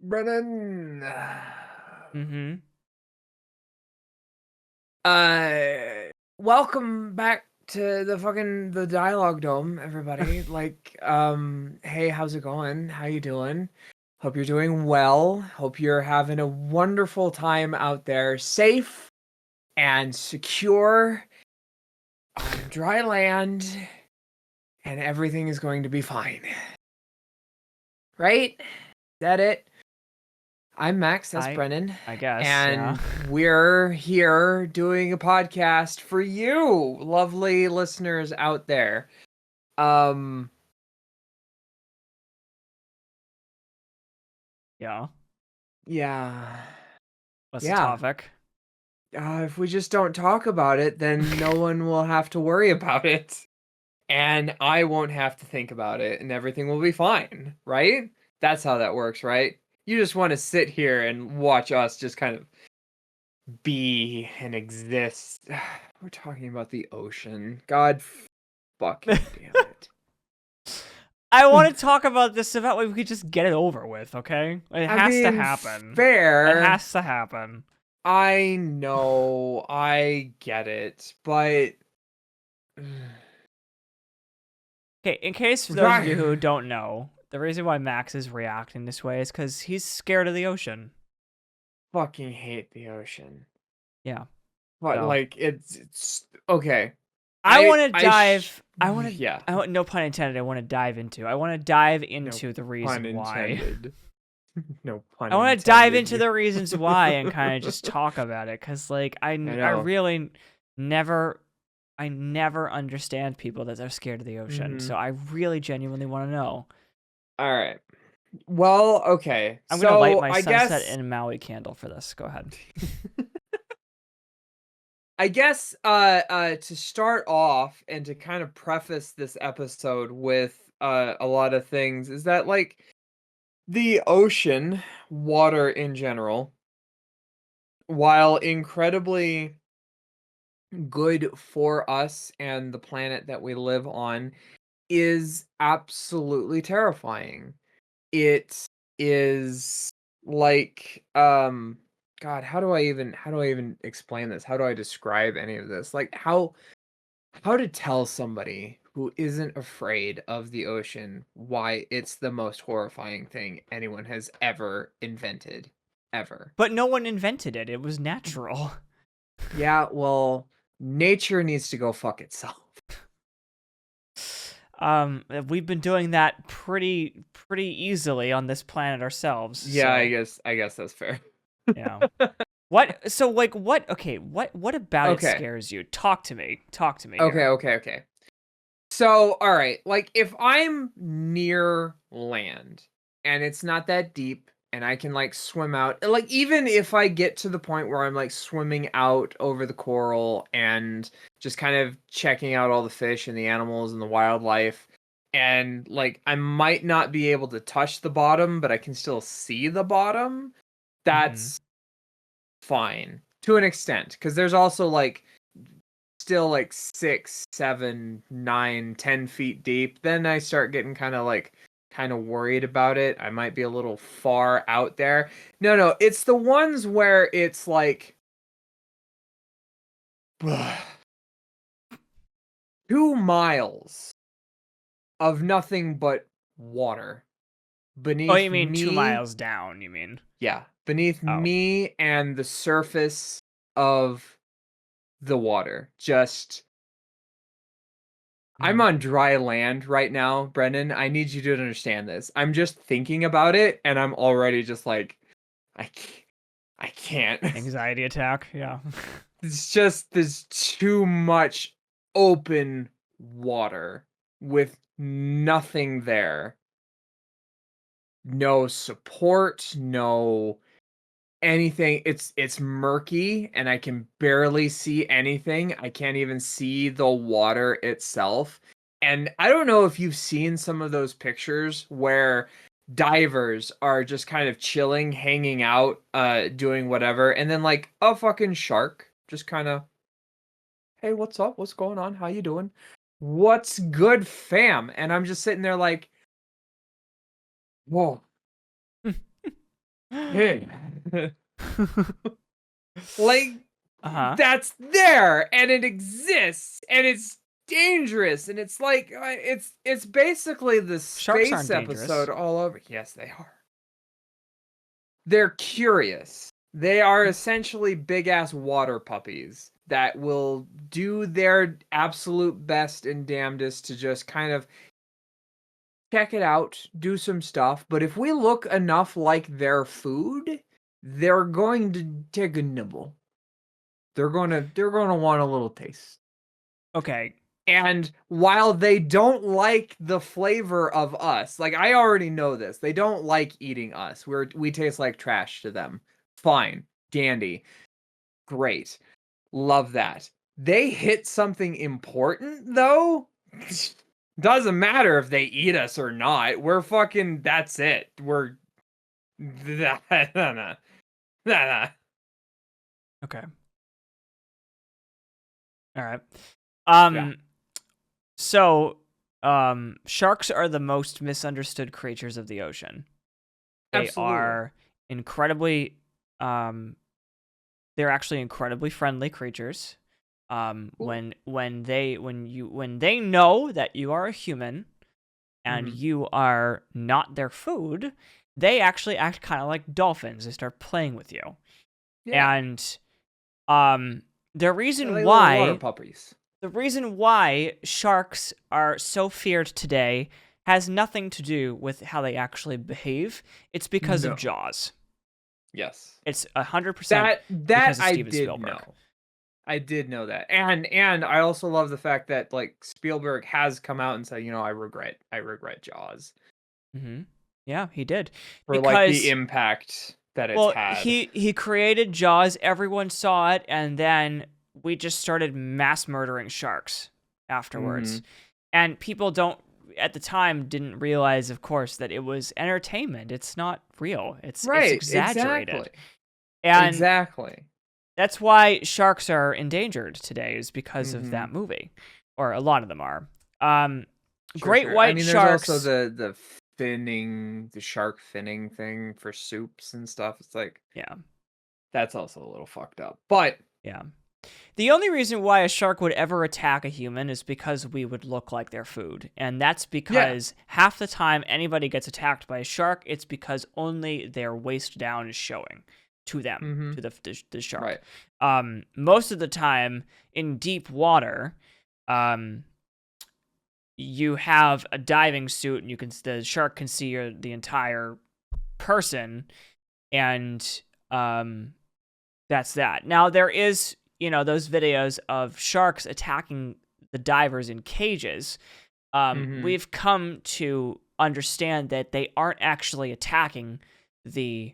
Brennan. Mm-hmm. Welcome back to the dialogue dome, everybody. Hey, how's it going? How you doing? Hope you're doing well. Hope you're having a wonderful time out there, safe and secure on dry land, and everything is going to be fine. Right? Is that it? I'm Max, that's I Brennan, I guess, yeah. and we're here doing a podcast for you, lovely listeners out there. Um, Yeah. yeah, What's the yeah. topic? If we just don't talk about it, then no one will have to worry about it, and I won't have to think about it, and everything will be fine, right? That's how that works, right? You just want to sit here and watch us just kind of be and exist. We're talking about the ocean. God fucking damn it. I want to talk about this so that way we could just get it over with, okay? It I has to mean, happen. It fair. has to happen. I know. I get it. But. Okay, in case for those of you who don't know, the reason why Max is reacting this way is because he's scared of the ocean. Fucking hate the ocean. Yeah. But, So it's. Okay. I want to I. dive. Yeah. No pun intended. I want to dive into. I want to dive No into the pun reason why. intended. No pun I want to dive intended into here. the reasons why and kind of just talk about it, because I know. really never I never understand people that are scared of the ocean. Mm-hmm. So I really genuinely want to know. All right. Well, okay. I'm gonna light So my I sunset guess. in Maui candle for this. Go ahead. I guess to start off and to kind of preface this episode with a lot of things is that the ocean, water in general, while incredibly good for us and the planet that we live on, is absolutely terrifying. It is like God, how do I even explain this? How do I describe any of this? Like how to tell somebody who isn't afraid of the ocean why it's the most horrifying thing anyone has ever invented, ever. But no one invented it. It was natural. Yeah, well, nature needs to go fuck itself. We've been doing that pretty easily on this planet ourselves. Yeah, I So guess I guess that's fair. yeah. What? So like what? Okay. What about it Okay. scares you? Talk to me. Talk to me Okay, here. okay, okay. So, all right, like if I'm near land and it's not that deep and I can like swim out, like even if I get to the point where I'm like swimming out over the coral and just kind of checking out all the fish and the animals and the wildlife, and like I might not be able to touch the bottom, but I can still see the bottom, Mm-hmm. that's fine to an extent because there's also like still like 6, 7, 9, 10 feet deep, then I start getting kind of worried about it. I might be a little far out there. No, it's the ones where it's like 2 miles of nothing but water Oh, you beneath mean two me. miles down? You mean? Yeah, beneath Oh. me and the surface of the water. Just I'm Mhm. on dry land right now, Brendan. I need you to understand this. I'm just thinking about it, and I'm already just like, I can't. I can't. Anxiety attack. Yeah. It's just there's too much open water with nothing there. No support, no anything. It's murky and I can barely see anything. I can't even see the water itself. And I don't know if you've seen some of those pictures where divers are just kind of chilling, hanging out, doing whatever, and then like a fucking shark just kind of, "Hey, what's up? What's going on? How you doing? What's good, fam?" And I'm just sitting there like, "Whoa." Like, Uh-huh. that's there, and it exists, and it's dangerous, and it's like, it's basically the Sharks space aren't episode dangerous. all over. Yes, they are. They're curious. They are essentially big-ass water puppies that will do their absolute best and damnedest to just kind of check it out, do some stuff, but if we look enough like their food, they're going to take a nibble. They're gonna want a little taste. Okay. And while they don't like the flavor of us, like I already know this, they don't like eating us. We taste like trash to them. Fine, dandy, great, love that. They hit something important though. Doesn't matter if they eat us or not. We're fucking. That's it. We're. Nah, nah, nah. Okay. All right. Yeah, So, sharks are the most misunderstood creatures of the ocean. They absolutely. are incredibly, they're actually incredibly friendly creatures. Cool. When they know that you are a human and Hmm. you are not their food, they actually act kind of like dolphins. They start playing with you. Yeah, And um, the they're reason like little water why puppies. The reason why sharks are so feared today has nothing to do with how they actually behave. It's because of No. Jaws. Yes. It's 100% That because of I Steven did Spielberg. know. I did know that. And I also love the fact that like Spielberg has come out and said, I regret Jaws Hmm. Yeah, he did. for like the Because, impact that it's well, had. he created Jaws, everyone saw it, and then we just started mass murdering sharks afterwards. Hmm. And people don't at the time didn't realize, of course, that it was entertainment. It's not real. It's Right, exaggerated. exactly. And Exactly. that's why sharks are endangered today, is because of Hmm. that movie, or a lot of them are. Um, Sure, great sure. I white mean, there's also sharks. the shark finning thing for soups and stuff. It's like Yeah, that's also a little fucked up. But yeah. The only reason why a shark would ever attack a human is because we would look like their food. And that's yeah. because half the time anybody gets attacked by a shark, it's because only their waist down is showing to them, Hmm. to the shark. Right. Most of the time in deep water, um, you have a diving suit and the shark can see the entire person, and um, that's that. Now there is, those videos of sharks attacking the divers in cages. Hmm. We've come to understand that they aren't actually attacking the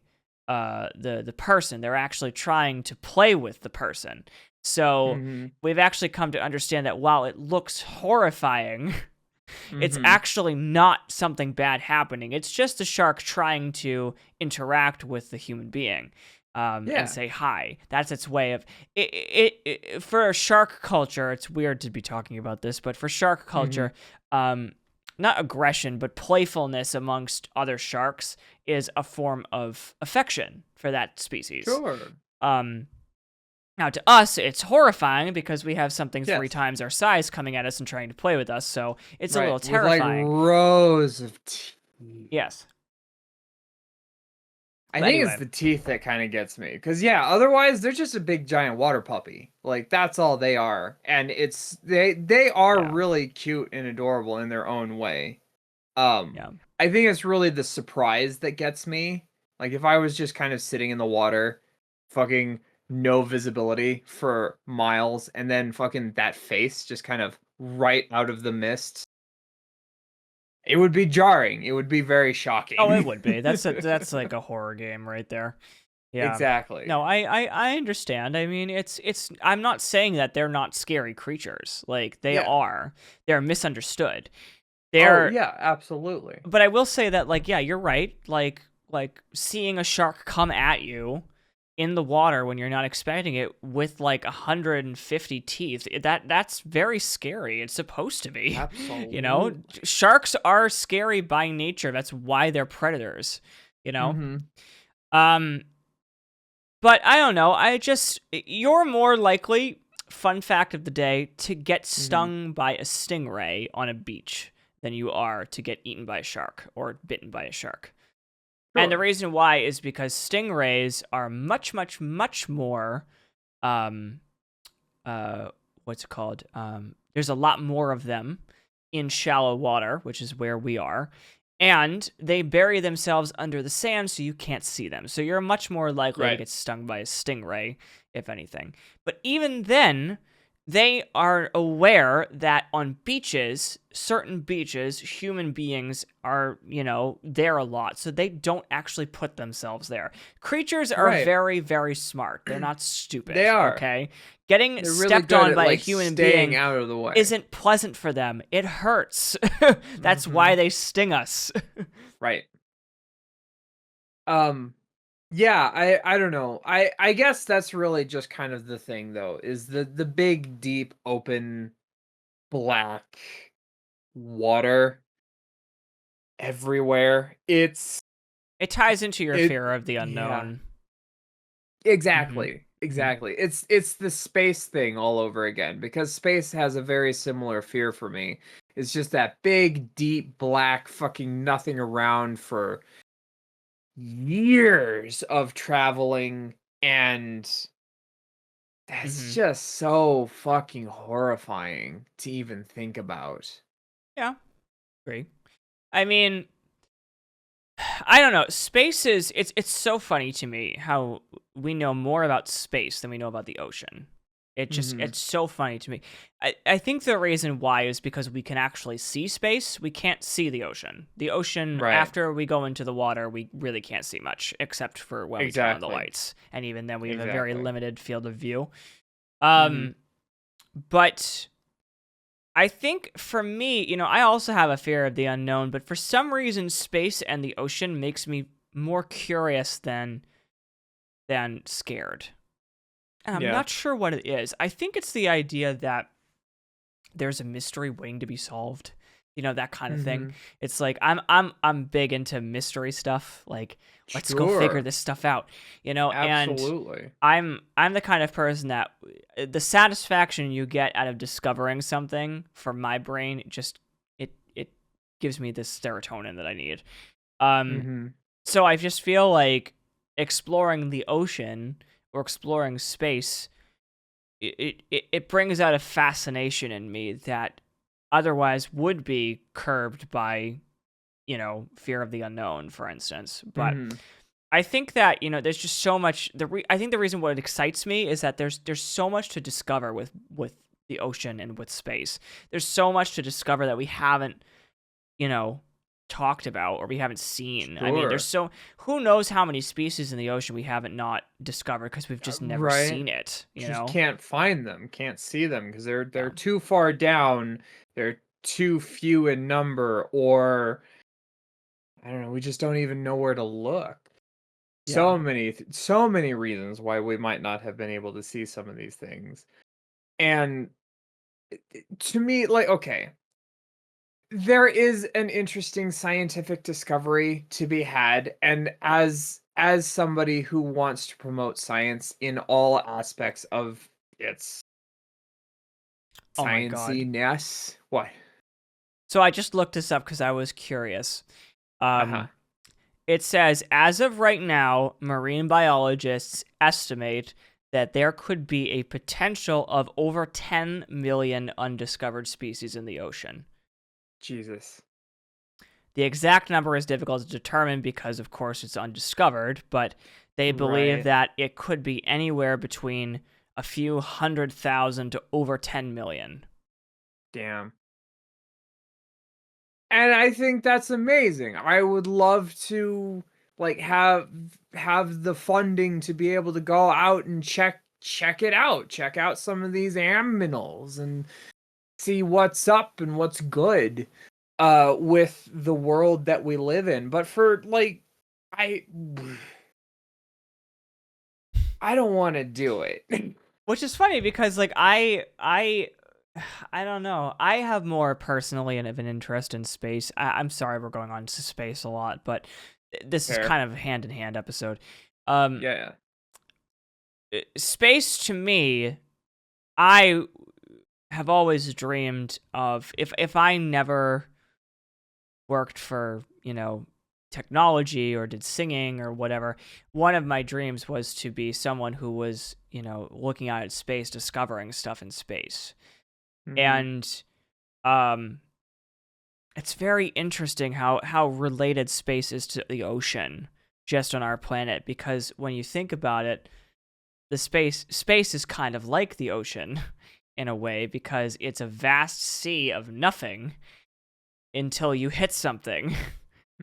the person. They're actually trying to play with the person. So Hmm. we've actually come to understand that while it looks horrifying, it's Hmm. actually not something bad happening. It's just a shark trying to interact with the human being, and Yeah. say hi. That's its way of for shark culture. It's weird to be talking about this, but for shark Hmm. culture, not aggression, but playfulness amongst other sharks is a form of affection for that species. Sure. Um, Now, to us, it's horrifying because we have something three Yes. times our size coming at us and trying to play with us, so it's a Right. little With like terrifying. rows of teeth. Yes. I But think it's anyway, the teeth that kind of gets me. Cause yeah, otherwise they're just a big giant water puppy. Like that's all they are. And they are yeah, really cute and adorable in their own way. yeah. I think it's really the surprise that gets me. Like if I was just kind of sitting in the water, fucking no visibility for miles, and then fucking that face just kind of right out of the mist, it would be jarring. It would be very Oh, it shocking. would be. That's like a horror game right there. Yeah. Exactly. No, I understand. I mean, it's. I'm not saying that they're not scary creatures. Like they Yeah. are. They're misunderstood. Oh, They're. yeah, absolutely. But I will say that, like, yeah, you're right. Like seeing a shark come at you in the water when you're not expecting it with like 150 teeth, that's very scary. It's supposed to be. Absolutely. Sharks are scary by nature. That's why they're predators. you know Mhm. Um, but I don't know. You're more likely, fun fact of the day, to get Mhm. stung by a stingray on a beach than you are to get eaten by a shark or bitten by a shark. And the Sure. reason why is because stingrays are much, much, much more, um, what's it called? There's a lot more of them in shallow water, which is where we are. And they bury themselves under the sand so you can't see them. So you're much more likely to Right. get stung by a stingray, if anything. But even then, they are aware that on beaches, certain beaches, human beings are, there a lot. So they don't actually put themselves there. Creatures are Right. very, very smart. They're not They stupid, are. okay? Getting They're really stepped good on at by a like human staying being out of the way. isn't pleasant for them. It hurts. That's why Mhm. they sting us. Right. Um yeah, I don't know. I guess that's really just kind of the thing though, is the big deep open black water everywhere. It ties into your It fear of the yeah. unknown. Mhm. Exactly. Mhm. Exactly. It's the space thing all over again because space has a very similar fear for me. It's just that big deep black fucking nothing around for years of traveling, and that's Mhm. just so fucking horrifying to even think about. Yeah, agree. I mean, I don't know. Space is it's so funny to me how we know more about space than we know about the ocean. Mhm. It's so funny to me. I think the reason why is because we can actually see space. We can't see the ocean. The ocean, Right. after we go into the water, we really can't see much except for when we turn on the Exactly. lights. And even then we have a very Exactly. limited field of view. Mhm. Um but I think for me, I also have a fear of the unknown, but for some reason space and the ocean makes me more curious than scared. And I'm Yeah. not sure what it is. I think it's the idea that there's a mystery waiting to be solved. That kind of thing. Mhm. It's like I'm big into mystery stuff. Like, let's go figure Sure. this stuff out. And Absolutely. I'm the kind of person that the satisfaction you get out of discovering something for my brain it gives me this serotonin that I need. Um Mhm. so I just feel like exploring the ocean or exploring space it brings out a fascination in me that otherwise would be curbed by, fear of the unknown, for instance. But Mhm. I think that, there's just so much. I think the reason what it excites me is that there's so much to discover with the ocean and with space. There's so much to discover that we haven't, you know, talked about or we haven't seen. I mean, Sure. who knows how many species in the ocean we haven't not discovered because we've just never Right. seen it. Just can't find them, can't see them because Yeah, they're too far down. They're too few in number, or I don't know, we just don't even know where to look. yeah. So many reasons why we might not have been able to see some of these things. And to me, like, okay, there is an interesting scientific discovery to be had, and as somebody who wants to promote science in all aspects of its Oh my god. sciency-ness. What? So I just looked this up because I was curious. Uh-huh. Um, It says, as of right now, marine biologists estimate that there could be a potential of over 10 million undiscovered species in the ocean. Jesus. The exact number is difficult to determine because, of course, it's undiscovered, but they believe Right. that it could be anywhere between a few 100,000 to over 10 million. Damn. And I think that's amazing. I would love to like have the funding to be able to go out and check it out. Check out some of these aminals and see what's up and what's good with the world that we live in. But for like I I don't want to do it. Which is funny because, like, I don't know. I have more personally of an interest in space. I'm sorry we're going on to space a lot, but this is Fair. kind of a hand-in-hand episode. Yeah. Space to me, I have always dreamed of if I never worked for, technology or did singing or whatever, one of my dreams was to be someone who was, looking out at space, discovering stuff in space. Mm-hmm. And it's very interesting how related space is to the ocean just on our planet, because when you think about it, the space is kind of like the ocean in a way, because it's a vast sea of nothing until you hit something.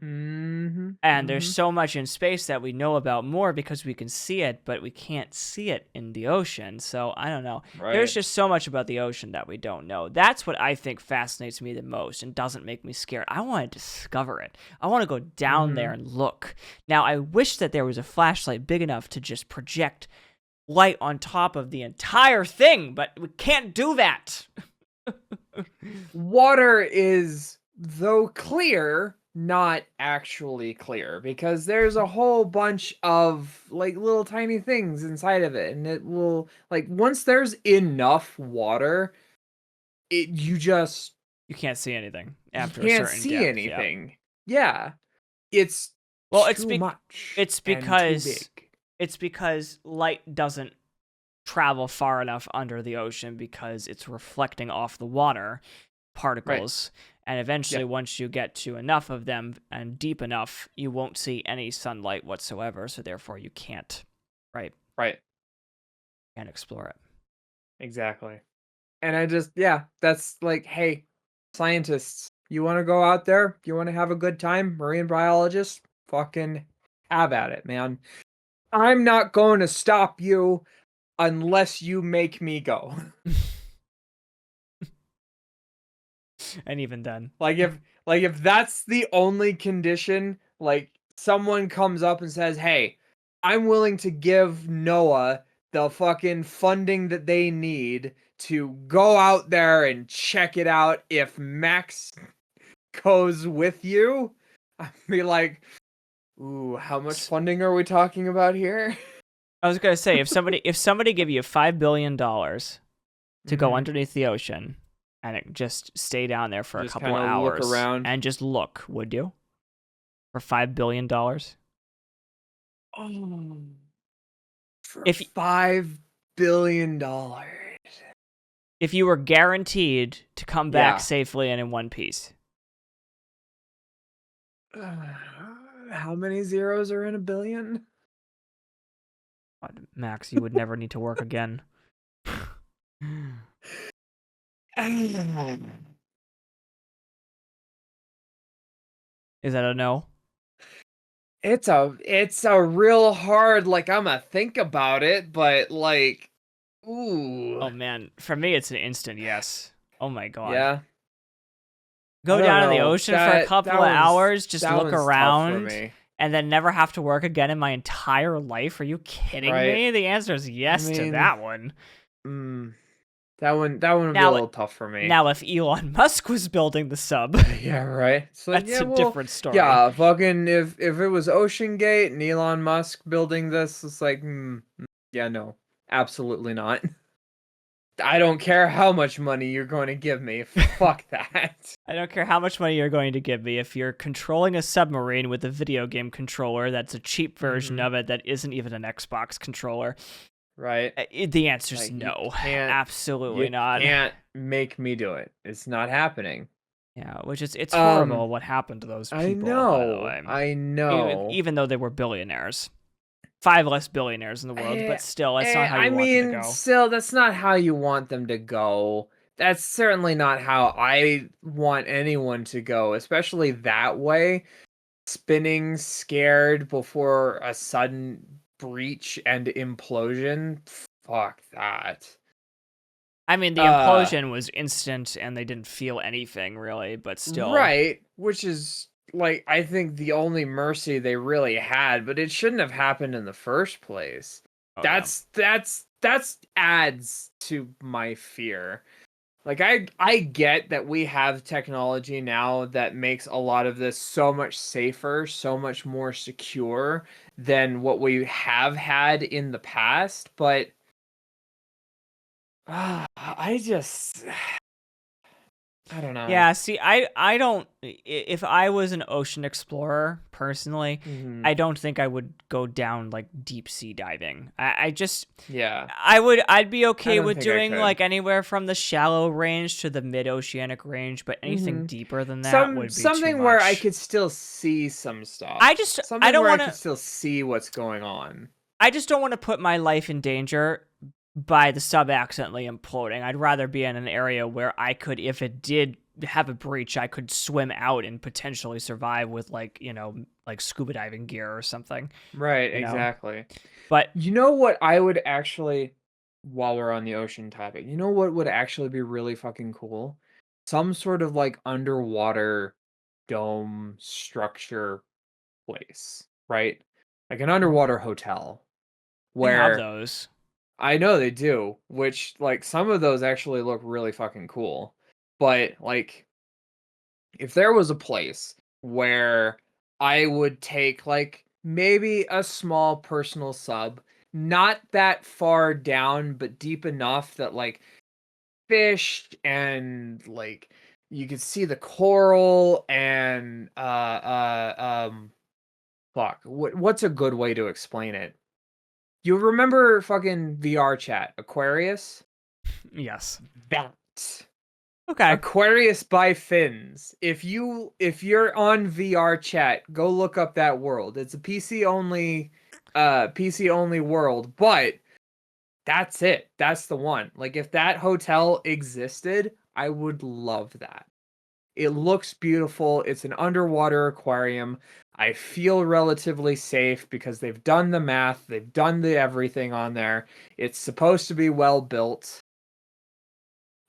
Mm-hmm. And there's Mm-hmm. so much in space that we know about more because we can see it, but we can't see it in the ocean. So I don't know. There's Right. just so much about the ocean that we don't know. That's what I think fascinates me the most and doesn't make me scared. I want to discover it. I want to go down Mm-hmm. there and look. Now, I wish that there was a flashlight big enough to just project light on top of the entire thing, but we can't do that. Water is, though clear, not actually clear, because there's a whole bunch of like little tiny things inside of it, and it will, like, once there's enough water, you just You can't see anything you after a can't certain see depth. Yeah. anything. Yeah, it's Well, too much it's and too because big. light doesn't travel far enough under the ocean because it's reflecting off the water Right. particles, and eventually Yeah. once you get to enough of them and deep enough, you won't see any sunlight whatsoever, so therefore you can't Right. explore it. Exactly. And I just, yeah, that's like, hey, scientists, you want to go out there? You want to have a good time? Marine biologists, fucking have at it, man. I'm not going to stop you unless you make me go. And even then, Like if that's the only condition, like someone comes up and says, "Hey, I'm willing to give Noah the fucking funding that they need to go out there and check it out if Max goes with you." I'd be like, "Ooh, how much funding are we talking about here?" I was gonna say, if somebody give you $5 billion to go Mhm. underneath the ocean and just stay down there for a Just couple kind of of look hours around. and just look, would you? For $5 billion? Oh, for If $5 billion. if you were guaranteed to come back Yeah. safely and in one piece. How many zeros are in a billion? God, Max, you would never need to work again. Is that a no? It's a real hard, like, Imma think about it, but, like, ooh. Oh man, for me it's an instant yes. Oh my god. Yeah, I Go don't down in the know. ocean for a That couple that of one's hours, just that look one's tough for around, me, and then never have to work again in my entire life? Are you kidding right? me? The answer is I yes to mean, that one. mm, that one would be a Now, little tough for me. now if Elon Musk was building the sub, Yeah, right? It's like, that's yeah, a well, different story. yeah, fucking if it was Ocean Gate and Elon Musk building this, it's like, yeah, no, absolutely not. I don't care how much money you're going to give me. Fuck that. I don't care how much money you're going to give me if you're controlling a submarine with a video game controller that's a cheap version Mhm. of it that isn't even an Xbox controller. Right? The answer's Like no. you Absolutely not. can't make me do it. It's not happening. Yeah, which is it's Um, horrible what happened to those I people, by the know. way. I Even, know. even though they were billionaires. 5 less billionaires in the world, Eh, but still, that's not how I you want them to mean, go. still, that's not how you want them to go. That's certainly not how I want anyone to go, especially that way. Spinning, scared before a sudden breach and implosion. Fuck that. I mean, the Uh, implosion was instant and they didn't feel anything really, but still. right, which is like I think the only mercy they really had, but it shouldn't have happened in the first place. Oh, yeah. That's adds to my fear. Like I get that we have technology now that makes a lot of this so much safer, so much more secure than what we have had in the past, but I just I don't know. Yeah, see, I don't. If I was an ocean explorer personally, Hmm. I don't think I would go down like deep sea diving. I just, Yeah, I'd be I okay don't with think I doing could. like anywhere from the shallow range to the mid oceanic range, but anything Hmm. deeper than that would be too Something where I much. could still see some stuff. I Something don't where I want could to. still see what's going on. I just don't want to put my life in danger by the sub accidentally imploding. I'd rather be in an area where I could, if it did have a breach, I could swim out and potentially survive with like, like scuba diving gear or something, Right, you know. exactly. But You know what I would actually, while we're on the ocean topic, you know what would actually be really fucking cool? Some sort of like underwater dome structure place, right? Like an underwater hotel they have where those. I know they do, which like some of those actually look really fucking cool. But like if there was a place where I would take like maybe a small personal sub, not that far down, but deep enough that like fish and like you could see the coral and fuck, what's a good way to explain it? You remember fucking VR chat, Aquarius? Yes. That. Okay. Aquarius by Fins. If you're on VR chat, go look up that world. It's a PC only world, but that's it. That's the one. Like if that hotel existed, I would love that. It looks beautiful. It's an underwater aquarium. I feel relatively safe because they've done the math, they've done the everything on there. It's supposed to be well built.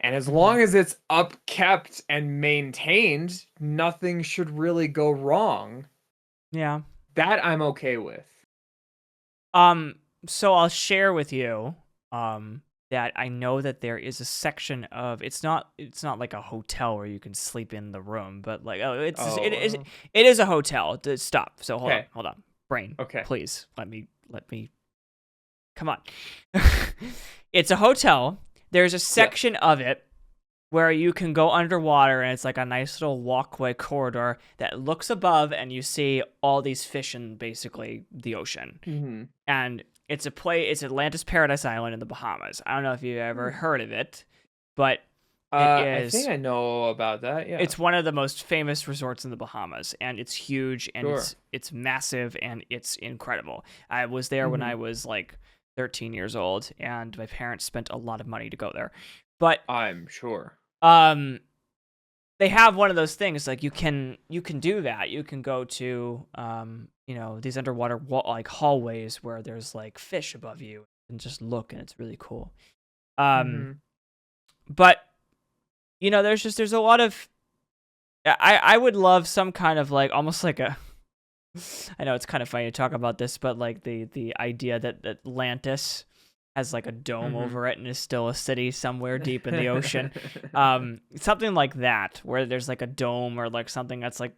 And as Hmm. long as it's upkept and maintained, nothing should really go wrong. Yeah. That I'm okay with. Um, so I'll share with you that I know that there is a section of it's not like a hotel where you can sleep in the room, but like Oh, it is a hotel. Stop. So okay. hold on. Brain, Okay. please let me come on. It's a hotel. There's a Yep. section of it where you can go underwater and it's like a nice little walkway corridor that looks above and you see all these fish in basically the ocean. Hmm. And it's Atlantis Paradise Island in the Bahamas. I don't know if you've ever heard of it, but it I think is I know about that. Yeah. it's one of the most famous resorts in the Bahamas, and it's huge and Sure. it's massive and it's incredible. I was there when Hmm. I was like 13 years old, and my parents spent a lot of money to go there. But I'm sure. um they have one of those things like you can do that. You can go to these underwater like hallways where there's like fish above you and just look, and it's really cool. Um Hmm. but there's a lot of I would love some kind of like almost like a I know it's kind of funny to talk about this, but like the idea that Atlantis has like a dome Hmm. over it and is still a city somewhere deep in the ocean. Something like that, where there's like a dome or like something that's like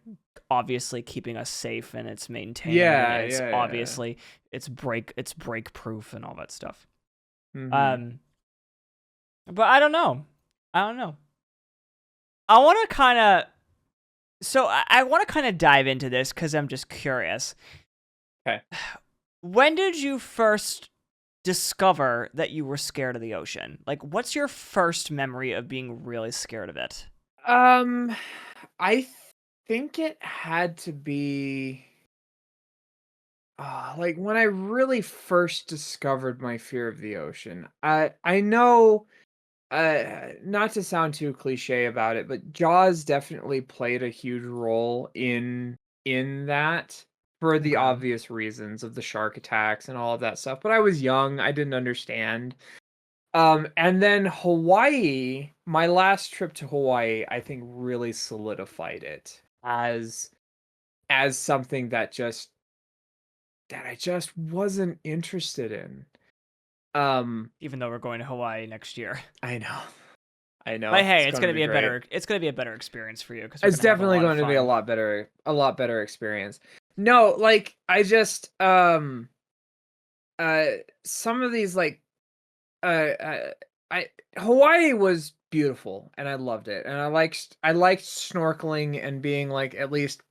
obviously keeping us safe and it's maintained and Yeah, it's yeah, yeah. obviously it's break proof and all that stuff. Hmm. Um, but I don't know. I don't know. I want to kind of I want to kind of dive into this because I'm just curious. Okay. When did you first discover that you were scared of the ocean? Like, what's your first memory of being really scared of it? Um, I think it had to be like when I really first discovered my fear of the ocean. I know not to sound too cliche about it, but Jaws definitely played a huge role in that for the Okay. obvious reasons of the shark attacks and all of that stuff. But I was young, I didn't understand. And then Hawaii, my last trip to Hawaii, I think really solidified it as something that I just wasn't interested in. Um, Even though we're going to Hawaii next year. I know. I know. But hey, It's it's going to gonna be be a great. better experience for you because we're It's gonna have a definitely lot of going to be fun. a lot better experience. No, like I just uh some of these like uh I Hawaii was beautiful and I loved it. And I liked snorkeling and being like at least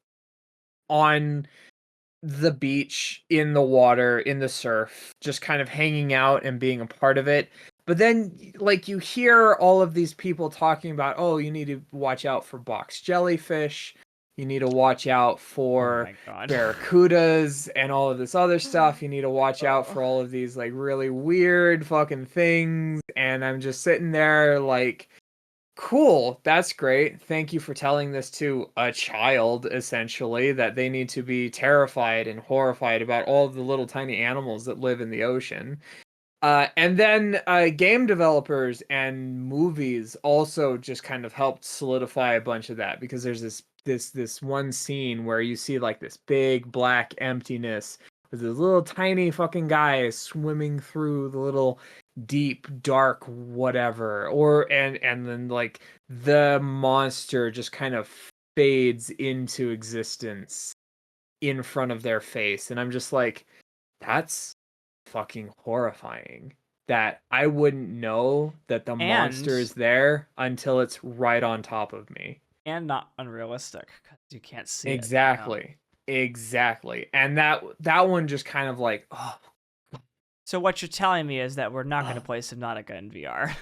on the beach, in the water, in the surf, just kind of hanging out and being a part of it. But then, like, you hear all of these people talking about, oh, you need to watch out for box jellyfish. You need to watch out Oh for my god. barracudas and all of this other stuff. You need to watch out Oh. for all of these, like, really weird fucking things. And I'm just sitting there, like, cool, that's great. Thank you for telling this to a child, essentially, that they need to be terrified and horrified about all of the little tiny animals that live in the ocean. And then game developers and movies also just kind of helped solidify a bunch of that because there's this one scene where you see like this big black emptiness with this little tiny fucking guy swimming through the little deep dark whatever and then like the monster just kind of fades into existence in front of their face and I'm just like that's fucking horrifying that I wouldn't know that the monster And is there until it's right on top of me. not unrealistic because you can't see it. Exactly. Exactly. And that one just kind of like, oh, So what you're telling me is that we're not going to play Subnautica in VR.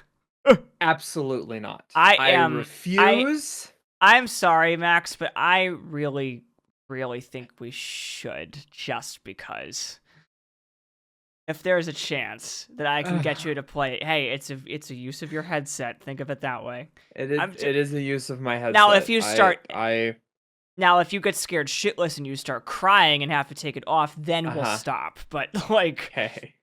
absolutely not. I I am I refuse. I'm sorry, Max, but I really really think we should just because if there's a chance that I can get you to play it, hey, it's a use of your headset. Think of it that way. It is the use of my headset. Now if you start I now if you get scared shitless and you start crying and have to take it off, then we'll stop. But like okay.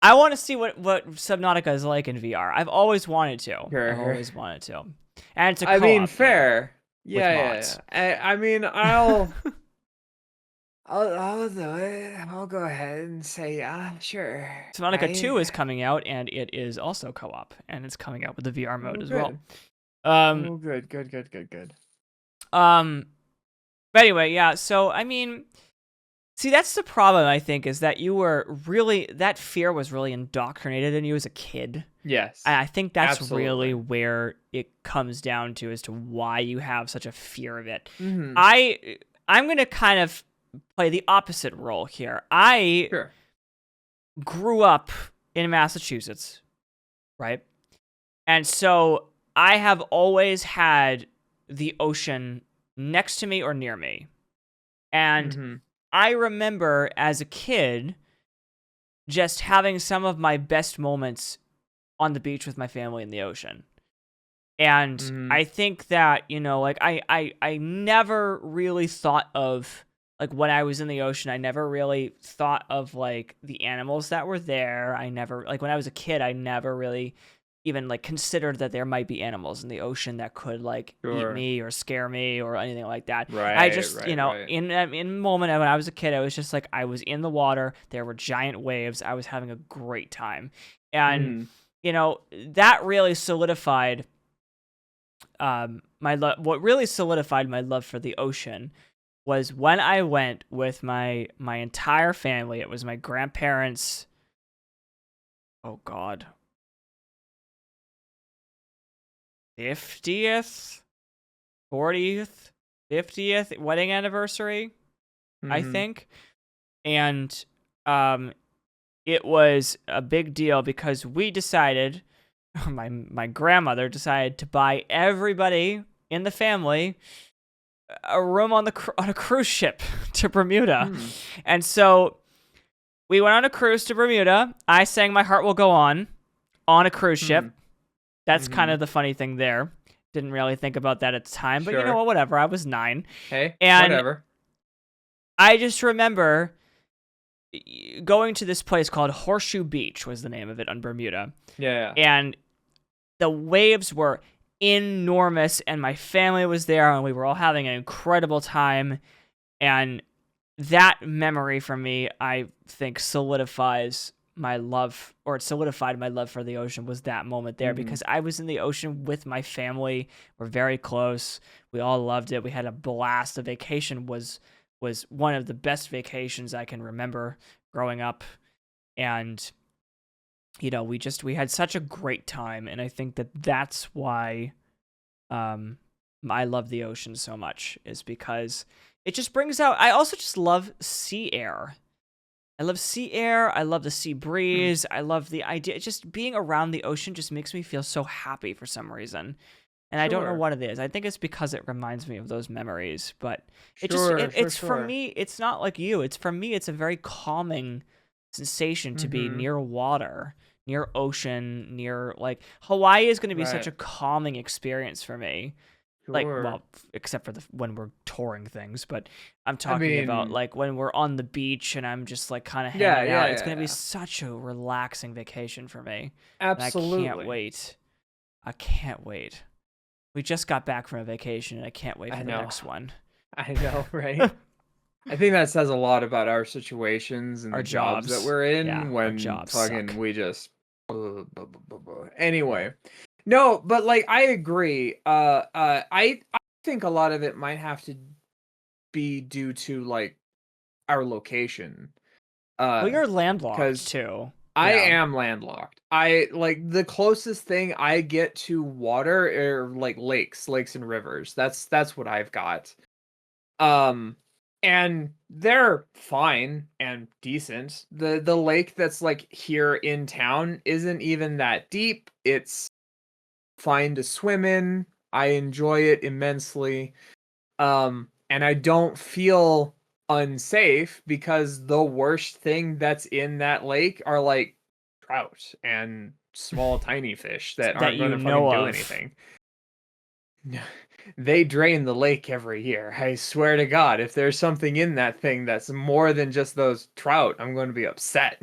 I want to see what Subnautica is like in VR. I've always wanted to. Sure. I've always wanted to. And it's a I co-op mean, game fair. with Yeah, mods. yeah. I mean, I'll do it. I'll go ahead and say yeah, sure. Subnautica 2 is Right? coming out, and it is also co-op, and it's coming out with the VR Oh, mode as well. good. Um, Oh, good, good, good, good, good. um, but anyway, yeah. So I mean, see, that's the problem. I think is that you were really that fear was really indoctrinated in you as a kid. Yes. And I think that's Absolutely. really where it comes down to as to why you have such a fear of it. Mm-hmm. I'm gonna kind of play the opposite role here. I Sure. grew up in Massachusetts, right? And so I have always had the ocean next to me or near me. And Mm-hmm. I remember as a kid just having some of my best moments on the beach with my family in the ocean. And Mm-hmm. I think that, you know, like I never really thought of like when I was in the ocean, I never really thought of like the animals that were there. I never like when I was a kid, I never really even like considered that there might be animals in the ocean that could like eat Sure. me or scare me or anything like that. Right. I just, Right. you know, Right. in a moment when I was a kid, I was just like I was in the water. There were giant waves. I was having a great time, and Mm-hmm. you know that really solidified my love. What really solidified my love for the ocean was when I went with my entire family. It was my grandparents. Oh God, 50th, 40th, 50th wedding anniversary, I Mm-hmm. think, and it was a big deal because we decided. My grandmother decided to buy everybody in the family a room on a cruise ship to Bermuda. Mm-hmm. And so we went on a cruise to Bermuda. I sang My Heart Will Go On a cruise ship. That's kind Mm-hmm. of the funny thing there. Didn't really think about that at the time, but you know Sure. what, whatever. I was 9. Hey, And whatever. I just remember going to this place called Horseshoe Beach was the name of it on Bermuda. Yeah. And the waves were enormous and my family was there and we were all having an incredible time, and that memory for me I think solidifies my love, or it solidified my love for the ocean, was that moment there, Mhm. because I was in the ocean with my family. We're very close. We all loved it. We had a blast. The vacation was one of the best vacations I can remember growing up. And we had such a great time, and I think that that's why um I love the ocean so much, is because it just brings out. I also just love sea air. I love sea air. I love the sea Mm. breeze. I love the idea. Just being around the ocean just makes me feel so happy for some reason. And I don't know Sure. what it is. I think it's because it reminds me of those memories. But Sure, sure, it's for sure. me, it's not like you. It's for me, it's a very calming sensation to be Mhm. near water, near ocean, near like Hawaii is going to be such Right. a calming experience for me. Like, Sure. well, except for when we're touring things, but I'm I talking about mean, like when we're on the beach and I'm just like kind of yeah, hanging yeah, out. It's yeah, gonna be yeah. such a relaxing vacation for me, and I can't Absolutely. wait. I can't wait. We just got back from a vacation, and I can't wait I for the know. next one. I know, right? I think that says a lot about our situations and Our the jobs that jobs, we're yeah, in our when jobs fucking suck. we just Yeah. anyway. No, but like I agree. I think a lot of it might have to be due to like our location. Well, Uh you're landlocked because too. I Yeah. am landlocked. I like the closest thing I get to water are like lakes and rivers. That's what I've got. Um, and they're fine and decent. The lake that's like here in town isn't even that deep. It's fine to swim in. I enjoy it immensely. And I don't feel unsafe because the worst thing that's in that lake are like trout and small tiny fish that That aren't going you to fucking know do of. anything. They drain the lake every year. I swear to God, if there's something in that thing that's more than just those trout, I'm going to be upset.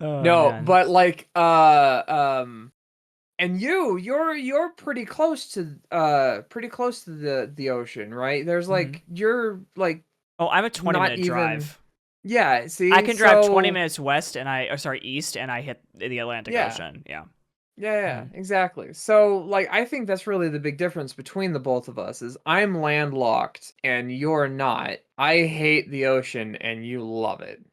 Oh No, man. but like and you're pretty close to the ocean, right? There's Hmm. like you're like Oh, I'm a 20 not minute even drive. yeah, I see? can drive 20 So minutes west east, and I hit the Atlantic yeah. Ocean. Yeah. Yeah, Hmm. exactly. So, like, I think that's really the big difference between the both of us is I'm landlocked and you're not. I hate the ocean and you love it.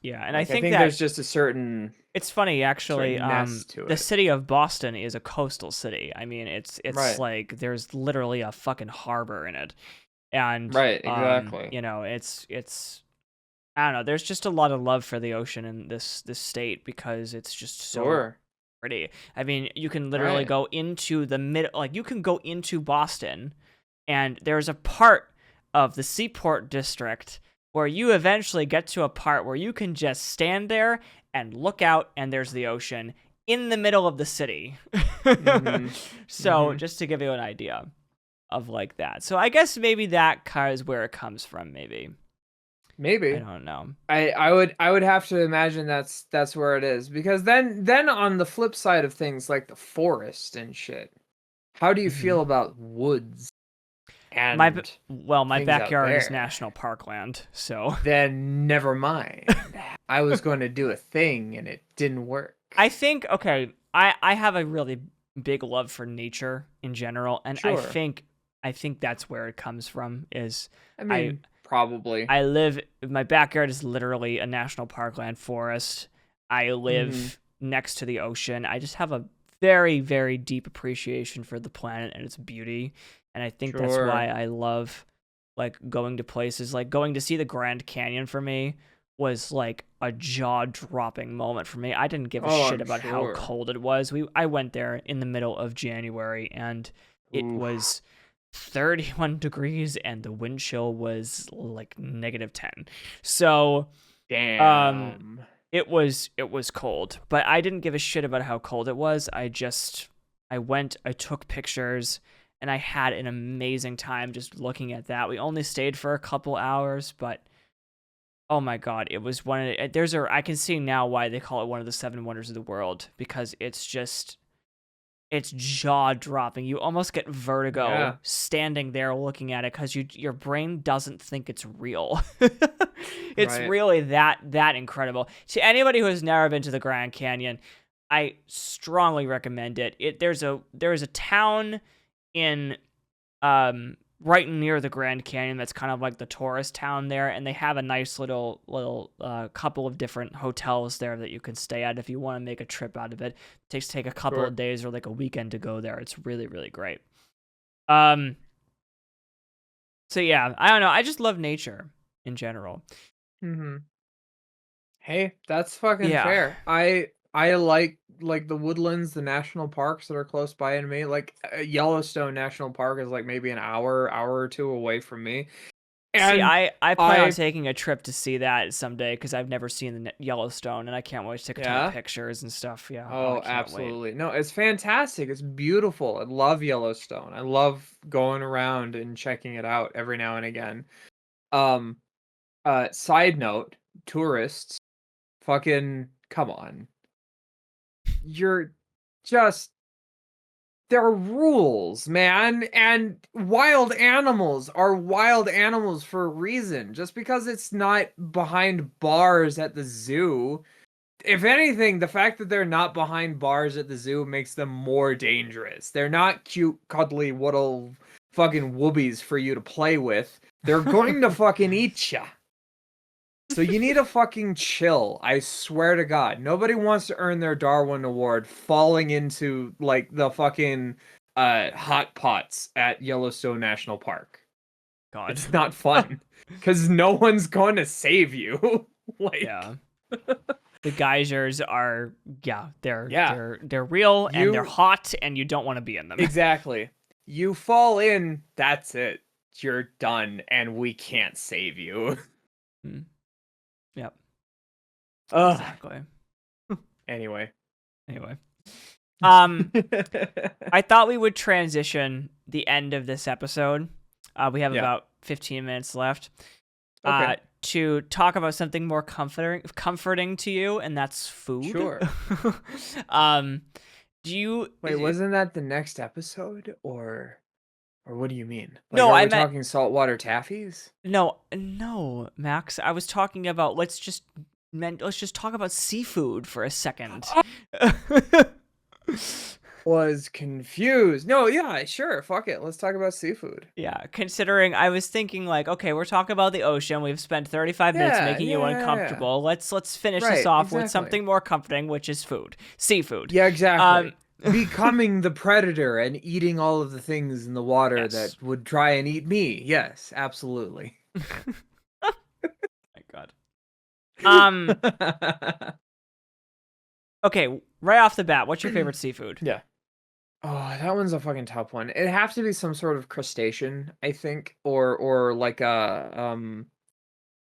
Yeah, and I Like, I think think there's that just a certain it's funny actually. ness to The it. city of Boston is a coastal city. I mean, it's Right. like there's literally a fucking harbor in it, and Right, exactly. it's I don't know. There's just a lot of love for the ocean in this state because it's just so Sure. pretty. I mean, you can literally Right. go into the mid, like you can go into Boston, and there's a part of the Seaport District where you eventually get to a part where you can just stand there and look out, and there's the ocean in the middle of the city. Mhm. So, Mhm. just to give you an idea of like that. So, I guess maybe that is where it comes from. Maybe I Maybe. don't know. I would have to imagine that's where it is because then on the flip side of things like the forest and shit. How do you Hmm. feel about woods My and my things out backyard is there? national parkland, so Then never mind. I was going to do a thing and it didn't work. I think okay. I have a really big love for nature in general, and Sure. I think that's where it comes from. Is I I mean, probably. I live my backyard is literally a national parkland forest. I Mhm. live next to the ocean. I just have a very very deep appreciation for the planet and its beauty, and I think that's why Sure. I love like going to places like going to see the Grand Canyon for me was like a jaw-dropping moment for me. I didn't give a Oh, shit I'm about how sure. cold it was. I went there in the middle of January, and it Oof. was 31 degrees and the wind chill was like -10. So, um Damn. it was cold, but I didn't give a shit about how cold it was. I went, I took pictures, and I had an amazing time just looking at that. We only stayed for a couple hours, but oh my god, it was I can see now why they call it one of the seven wonders of the world because it's just it's jaw-dropping. You almost get vertigo Yeah. standing there looking at it because your brain doesn't think it's real. It's Right. really that incredible. To anybody who has never been to the Grand Canyon, I strongly recommend it. There's a town in right near the Grand Canyon that's kind of like the tourist town there, and they have a nice little couple of different hotels there that you can stay at if you want to make a trip out of it. Take a couple of Sure. days or like a weekend to go there. It's really, really great. Um so yeah, I don't know. I just love nature in general. Mm-hmm. Hey, that's fucking Yeah. fair. I like the woodlands, the national parks that are close by to me. Like Yellowstone National Park is like maybe an hour or two away from me. See, And I plan on I taking a trip to see that someday because I've never seen the Yellowstone, and I can't wait to take a ton of yeah. pictures and stuff. Yeah, oh, I Oh, can't wait. absolutely. No, it's fantastic. It's beautiful. I love Yellowstone. I love going around and checking it out every now and again. Um, side note, tourists, fucking come on. You're just there are rules, man, and wild animals are wild animals for a reason. Just because it's not behind bars at the zoo, if anything, the fact that they're not behind bars at the zoo makes them more dangerous. They're not cute, cuddly, little fucking woobies for you to play with. They're going to fucking eat ya. So you need to fucking chill. I swear to God. Nobody wants to earn their Darwin Award falling into like the fucking hot pots at Yellowstone National Park. God. It's not fun because no one's going to save you. Like, Yeah. The geysers are, yeah, yeah, they're real and they're you hot and you don't want to be in them. exactly. You fall in, that's it. You're done, and we can't save you. Mm. Yep. Ugh. Exactly. Anyway. Anyway. I thought we would transition the end of this episode. We have Yeah. about 15 minutes left. Okay. To talk about something more comforting to you, and that's food. Sure. Do you Wait, wasn't that the next episode, or what do you mean? Like, No, are I we meant talking saltwater taffies? no, Max. I was talking about let's just talk about seafood for a second. Was confused. No, yeah, sure. Fuck it. Let's talk about seafood. Yeah, considering I was thinking like, okay, we're talking about the ocean. We've spent 35 minutes Yeah, making you yeah. uncomfortable. Let's finish this Right, off with exactly. something more comforting, which is food. Seafood. Yeah, exactly. Becoming the predator and eating all of the things in the water Yes. that would try and eat me. Yes, absolutely. My God. Okay, right off the bat, what's your favorite seafood? Yeah. Oh, that one's a fucking tough one. It'd have to be some sort of crustacean, I think, or like a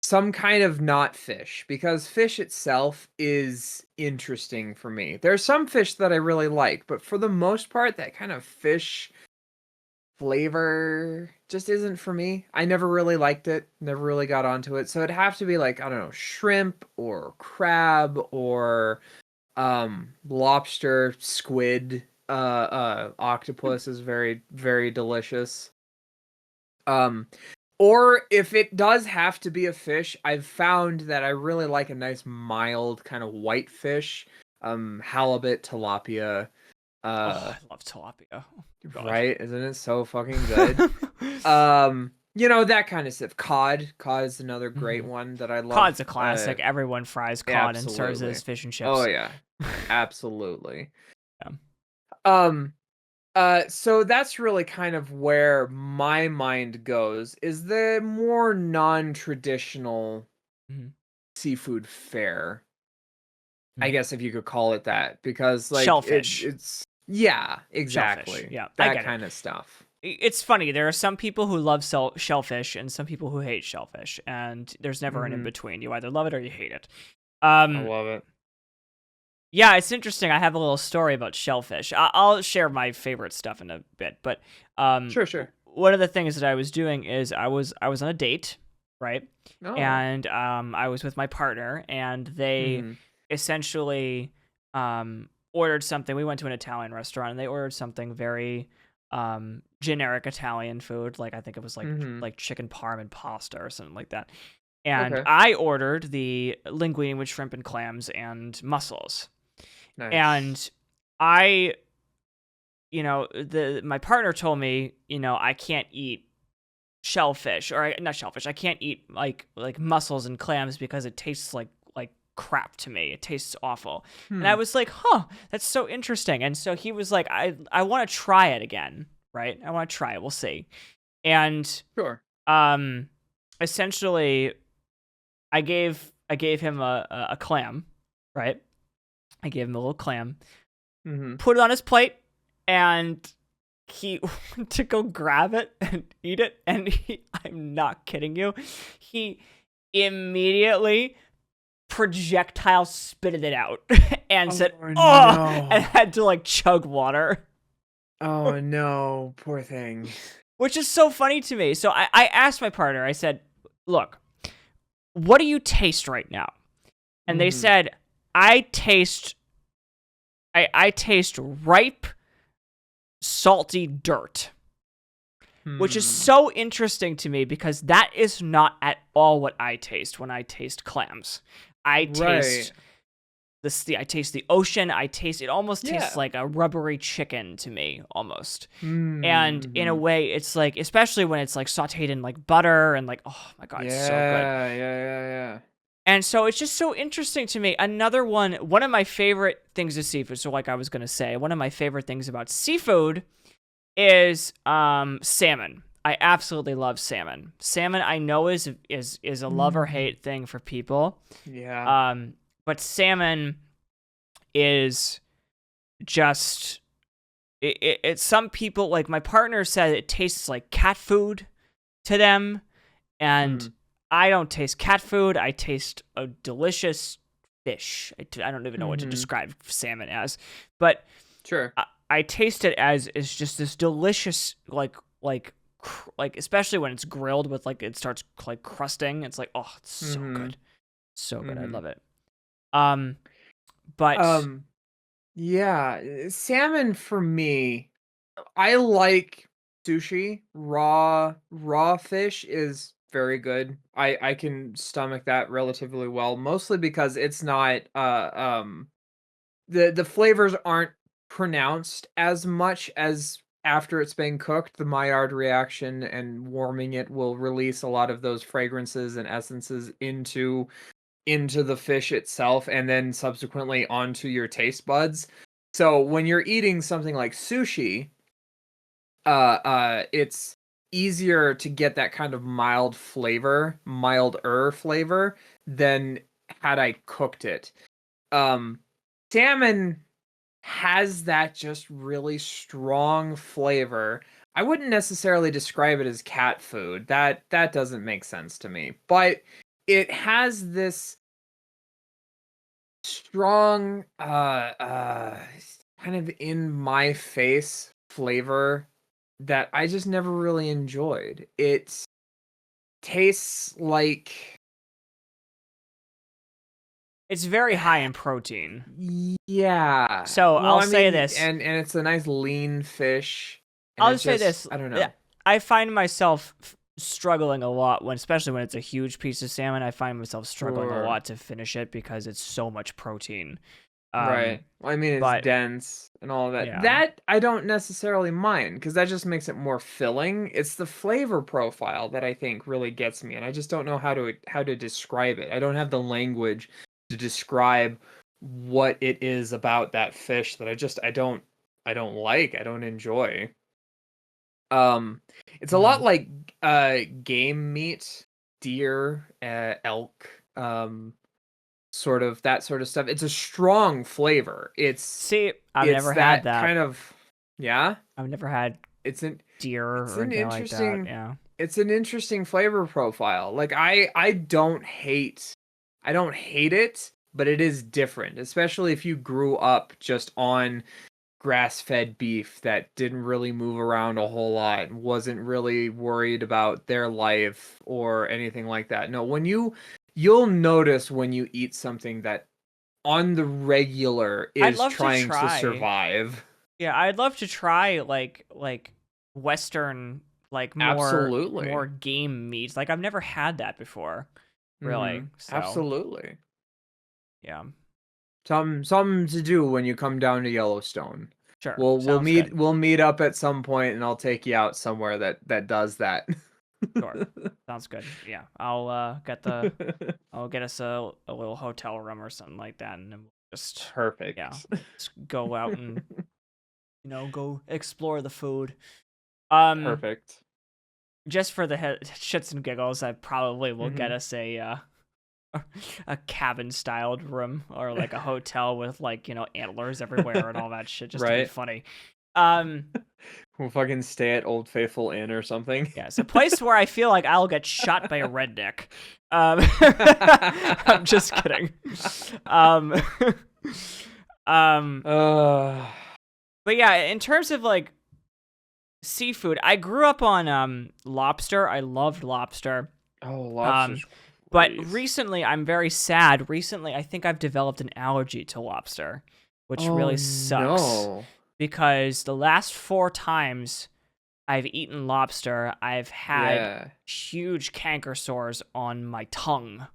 some kind of not fish, because fish itself is interesting for me. There's some fish that I really like, but for the most part, that kind of fish flavor just isn't for me. I never really liked it, never really got onto it. So it'd have to be like, I don't know, shrimp or crab or lobster, squid, octopus is very, very delicious. Or if it does have to be a fish, I've found that I really like a nice mild kind of white fish. Halibut, tilapia. I love tilapia. Oh, God. Right? Isn't it so fucking good? That kind of stuff. Cod is another great one that I love. Cod's a classic. Everyone fries cod and serves it absolutely. as fish and chips. Oh yeah. Absolutely. Yeah. So that's really kind of where my mind goes, is the more non-traditional Mhm. seafood fare. I Mhm. guess if you could call it that, because like Shellfish. it's yeah, Shellfish. exactly. Yeah, I That get kind it. of stuff. It's funny. There are some people who love shellfish and some people who hate shellfish, and there's never an in between. You either love it or you hate it. I love it. Yeah, it's interesting. I have a little story about shellfish. I'll share my favorite stuff in a bit, but Sure. one of the things that I was doing is I was on a date, right? Oh. And I was with my partner, and they essentially ordered something. We went to an Italian restaurant and they ordered something very generic Italian food. Like I think it was Mhm. like chicken parm and pasta or something like that. And Okay. I ordered the linguine with shrimp and clams and mussels. Nice. And I, my partner told me, I can't eat shellfish or not shellfish. I can't eat like mussels and clams because it tastes like crap to me. It tastes awful. And I Hmm. was like, "Huh, that's so interesting." And so he was like, I want to try it again, right? I want to try it. We'll see." And Sure. um essentially I gave him a clam, right? I gave him a little clam, Mhm. put it on his plate, and he went to go grab it and eat it, and I'm not kidding you, he immediately projectile spitted it out and Oh said, "Oh," and no. had to like chug water, Oh no, poor thing. which is so funny to me. So I asked my partner, I said, "Look, what do you taste right now?" And they Mhm. said, "I taste, I taste ripe, salty dirt." Which is Hmm. so interesting to me because that is not at all what I taste when I taste clams. I Right. taste I taste the ocean. It almost tastes Yeah. like a rubbery chicken to me, almost. Mm, And in a mhm. way, it's like, especially when it's like sauteed in like butter and like, oh my God, it's so good. Yeah, yeah. And so it's just so interesting to me. One of my favorite things is seafood. So, like I was going to say, one of my favorite things about seafood is salmon. I absolutely love salmon. Salmon I know is a love or Mm. hate thing for people. Yeah. Um but salmon is just it some people, like my partner said, it tastes like cat food to them, and Mm. I don't taste cat food. I taste a delicious fish. I don't even know what to Mhm. describe salmon as, but Sure. I taste it as it's just this delicious like especially when it's grilled with like it starts like crusting. It's like, oh, it's so Mhm. good, so good. I Mhm. love it. Um, but Um, yeah, salmon for me, I like sushi. Raw fish is very good. I can stomach that relatively well, mostly because it's not the flavors aren't pronounced as much as after it's been cooked. The Maillard reaction and warming it will release a lot of those fragrances and essences into the fish itself and then subsequently onto your taste buds. So when you're eating something like sushi, it's easier to get that kind of milder flavor than had I cooked it. Um, Salmon has that just really strong flavor. I wouldn't necessarily describe it as cat food. That doesn't make sense to me. But it has this strong kind of in my face flavor that I just never really enjoyed. It tastes like it's very high in protein. yeah. So Well, I'll I say mean, this. and it's a nice lean fish and I'll it just say just this. I don't know. I find myself struggling a lot especially when it's a huge piece of salmon. I find myself struggling a Sure. lot to finish it because it's so much protein. Right. Well, I mean, it's But dense and all of that. yeah. That I don't necessarily mind because that just makes it more filling. It's the flavor profile that I think really gets me, and I just don't know how to describe it. I don't have the language to describe what it is about that fish that I don't like. I don't enjoy. Um, it's a lot Mhm. like game meat, deer, elk, sort of that sort of stuff. It's a strong flavor. It's See, I've it's never had that that. kind of yeah. I've never had It's an deer it's or an anything like that. interesting Yeah. it's an interesting flavor profile. Like I don't hate it, but it is different, especially if you grew up just on grass-fed beef that didn't really move around a whole lot and wasn't really worried about their life or anything like that. No, you'll notice when you eat something that on the regular I'd is love to trying to try. survive. Yeah, I'd love to try like Western, like more Absolutely. game meats. Like I've never had that before, really. So Absolutely. yeah, Something to do when you come down to Yellowstone. sure, We'll sounds meet good. we'll meet up at some point and I'll take you out somewhere that does that. Sure, sounds good. Yeah, I'll get us a little hotel room or something like that, and then we'll just yeah, Perfect. just go out and go explore the food. Um, Perfect. just for the shits and giggles, I probably will get Mhm. us a cabin styled room or like a hotel with like antlers everywhere and all that shit just to be Right? funny. Um, We'll fucking stay at Old Faithful Inn or something. yeah, it's a place where I feel like I'll get shot by a redneck. I'm just kidding. Um, um, Uh, but yeah, in terms of like seafood, I grew up on lobster. I loved lobster. oh, Um, lobster's but great. recently, I'm very sad. Recently, I think I've developed an allergy to lobster, which Oh really sucks no. because the last 4 times I've eaten lobster, I've had Yeah. huge canker sores on my tongue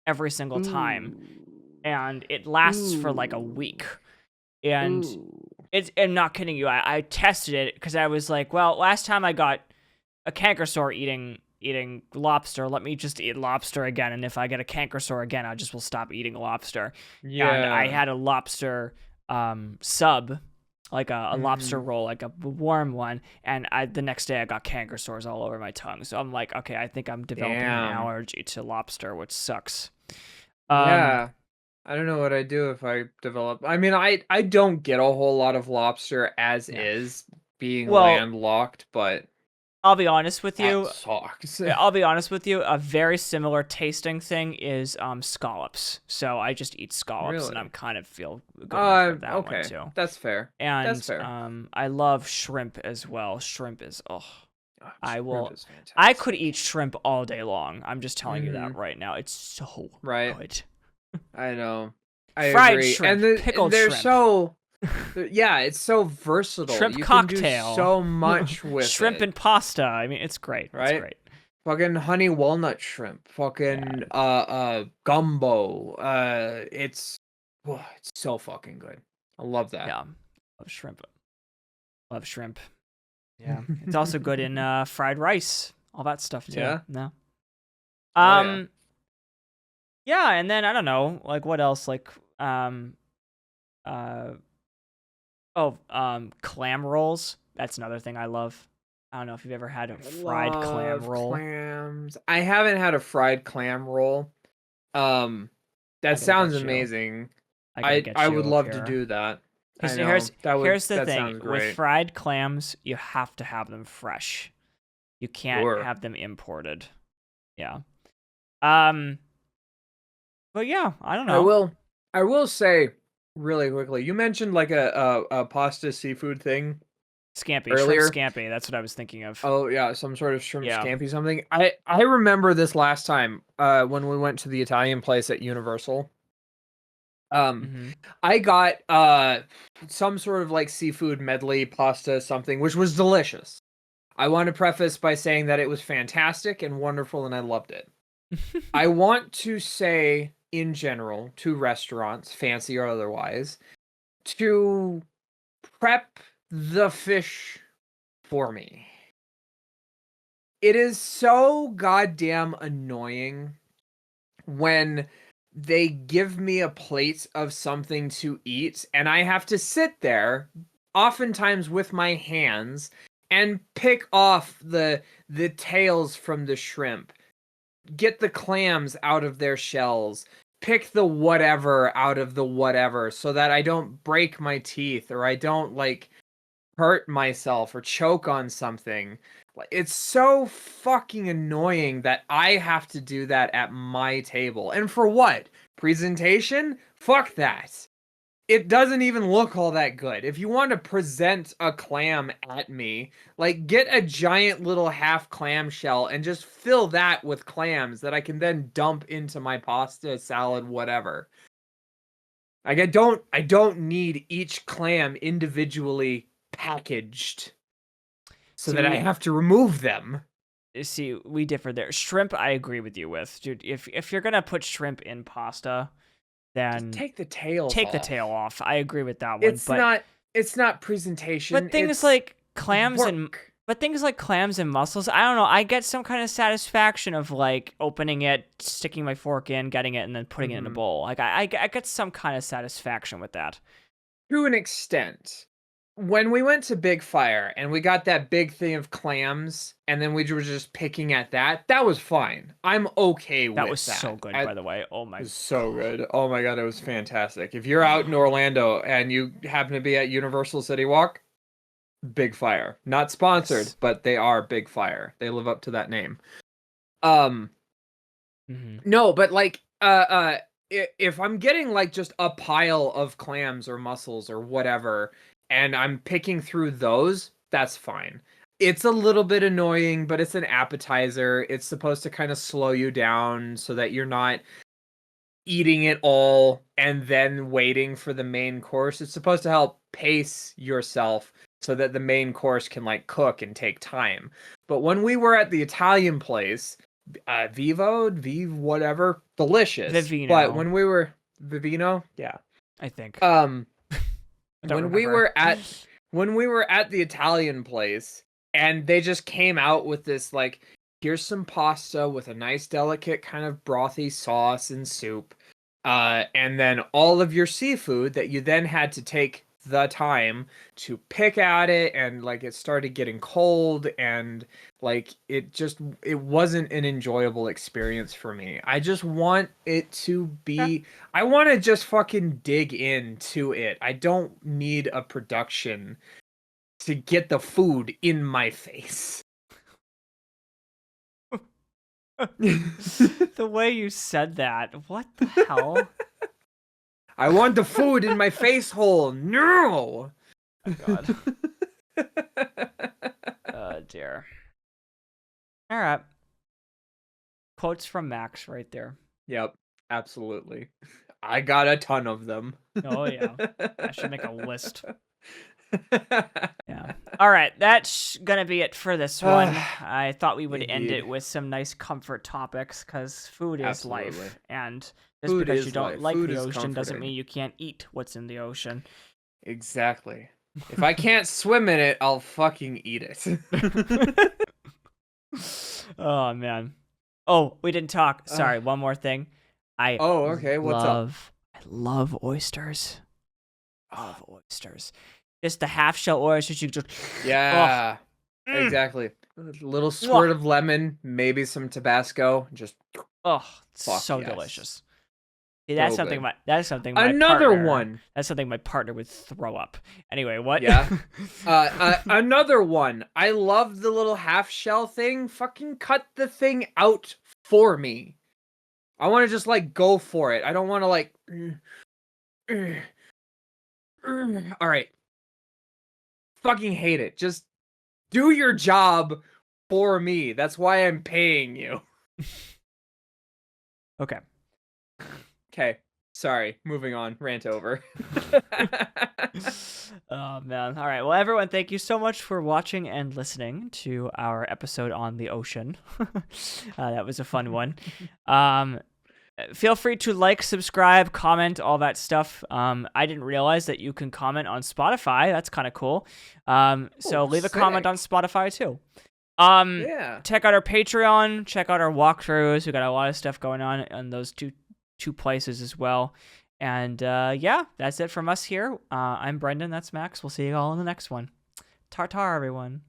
every single time, Ooh. and it lasts for like a Ooh. week. And Ooh. I'm not kidding you. I tested it because I was like, well, last time I got a canker sore eating lobster, let me just eat lobster again, and if I get a canker sore again, I just will stop eating lobster. And I Yeah. had a lobster sub, like a lobster Mhm. roll, like a warm one, and the next day I got canker sores all over my tongue. So I'm like, okay, I think I'm developing an Damn. allergy to lobster, which sucks. Um, Yeah. I don't know what I'd do if I develop. I mean, I don't get a whole lot of lobster as yeah. is being Well, landlocked, but I'll be honest with that you. sucks. I'll be honest with you. A very similar tasting thing is scallops. So I just eat scallops, and Really? I'm kind of feel good enough with that one Okay. too. That's fair. That's And fair. I love shrimp as well. Shrimp is Oh, I shrimp will. is I could eat fantastic. shrimp all day long. I'm just telling you that Mhm. right now. It's so Right. good. I know. I Fried agree. shrimp, And pickled they're shrimp, so yeah, it's so versatile. shrimp You can do cocktail, so much with shrimp it, and pasta. I mean, it's great. It's right? great. Fucking honey walnut shrimp, Yeah, fucking gumbo. It's so fucking good. I love that. yeah. Love shrimp. Love shrimp. Yeah, it's also good in fried rice, all that stuff too. Yeah. No. Oh yeah. Um yeah, and then I don't know, like what else like uh clam rolls. That's another thing I love. I don't know if you've ever had a I fried clam love roll. clams. I haven't had a fried clam roll. Um, I that got to sounds get you. amazing. I got to I get you would up love to here. do that. Cuz I know. here's the That thing, sounds with great. fried clams, you have to have them fresh. You can't Sure. have them imported. Yeah. Um but yeah, I don't I know. will I will say really quickly, you mentioned like a pasta seafood thing Scampi, shrimp earlier. scampi, that's what I was thinking of. Oh yeah, some sort of shrimp Yeah. scampi something. I remember this last time when we went to the Italian place at Universal. Um Mhm. I got some sort of like seafood medley pasta something which was delicious. I want to preface by saying that it was fantastic and wonderful and I loved it. I want to say in general to restaurants, fancy or otherwise, to prep the fish for me. It is so goddamn annoying when they give me a plate of something to eat and I have to sit there, oftentimes with my hands, and pick off the tails from the shrimp, get the clams out of their shells, pick the whatever out of the whatever so that I don't break my teeth or I don't like hurt myself or choke on something. Like it's so fucking annoying that I have to do that at my table. And for what? Presentation? Fuck that. It doesn't even look all that good. If you want to present a clam at me, like get a giant little half clam shell and just fill that with clams that I can then dump into my pasta, salad, whatever. Like I don't need each clam individually packaged so See, that I have to remove them. we differ there. Shrimp, I agree with you with, dude. If you're gonna put shrimp in pasta, Just then take the tails take the off. tail off. I agree with that one. It's not it's not presentation, But things it's like clams and work. mussels, I don't know. I get some kind of satisfaction of like opening it, sticking my fork in, getting it, and then putting it in a Mhm. bowl. Like I get some kind of satisfaction with that. To an extent. When we went to Big Fire and we got that big thing of clams and then we were just picking at that, that was fine. I'm okay That was with so that. good, It by the way. Oh my was so god. good. Oh my god, it was fantastic. If you're out in Orlando and you happen to be at Universal City Walk, Big Fire. Not sponsored, Yes. but they are Big Fire. They live up to that name. Um Hmm. no, but like if I'm getting like just a pile of clams or mussels or whatever and I'm picking through those, that's fine. It's a little bit annoying, but it's an appetizer. It's supposed to kind of slow you down so that you're not eating it all and then waiting for the main course. It's supposed to help pace yourself so that the main course can like cook and take time. But when we were at the Italian place, whatever, delicious. But Vivino, when we were Vivino, yeah. I think. Um, I don't when we remember. were at the Italian place and they just came out with this like, here's some pasta with a nice delicate kind of brothy sauce and soup, and then all of your seafood that you then had to take the time to pick at it, and like it started getting cold, and like it wasn't an enjoyable experience for me. I just want it to Yeah. be, I want to just fucking dig into it. I don't need a production to get the food in my face. The way you said that, what the hell? I want the food in my face hole. No. Oh god. Oh dear. All right. Quotes from Max right there. Yep, absolutely. I got a ton of them. Oh yeah. I should make a list. Yeah. All right, that's gonna be it for this one. I thought we would end Indeed. it with some nice comfort topics because food is Absolutely. life, and just Food because you is don't life. like Food the is ocean doesn't comforting. mean you can't eat what's in the ocean. Exactly. If I can't swim in it, I'll fucking eat it. Oh man. Oh, we didn't talk. Uh, Sorry, one more thing. I oh, okay. What's up? I love oysters. Love oysters. Just the half shell oysters you just Yeah, oh, mm, exactly. A little mwah. squirt of lemon, maybe some Tabasco. Just Oh, fuck so yes. delicious. See, So good. that's something my Another partner one. that's something my partner would throw up. Anyway, what? Yeah. Another one. I love the little half shell thing. Fucking cut the thing out for me. I want to just like go for it. I don't want to like. All right. Fucking hate it. Just do your job for me. That's why I'm paying you. Okay. Okay. Sorry. Moving on. Rant over. Oh man. All right. Well, everyone, thank you so much for watching and listening to our episode on the ocean. That was a fun one. Feel free to like, subscribe, comment, all that stuff. I didn't realize that you can comment on Spotify. That's kind of cool. So leave a comment on Spotify too. Yeah. Check out our Patreon. Check out our walkthroughs. We got a lot of stuff going on those two places as well. And yeah, that's it from us here. I'm Brendan. That's Max. We'll see you all in the next one. Tartar, everyone.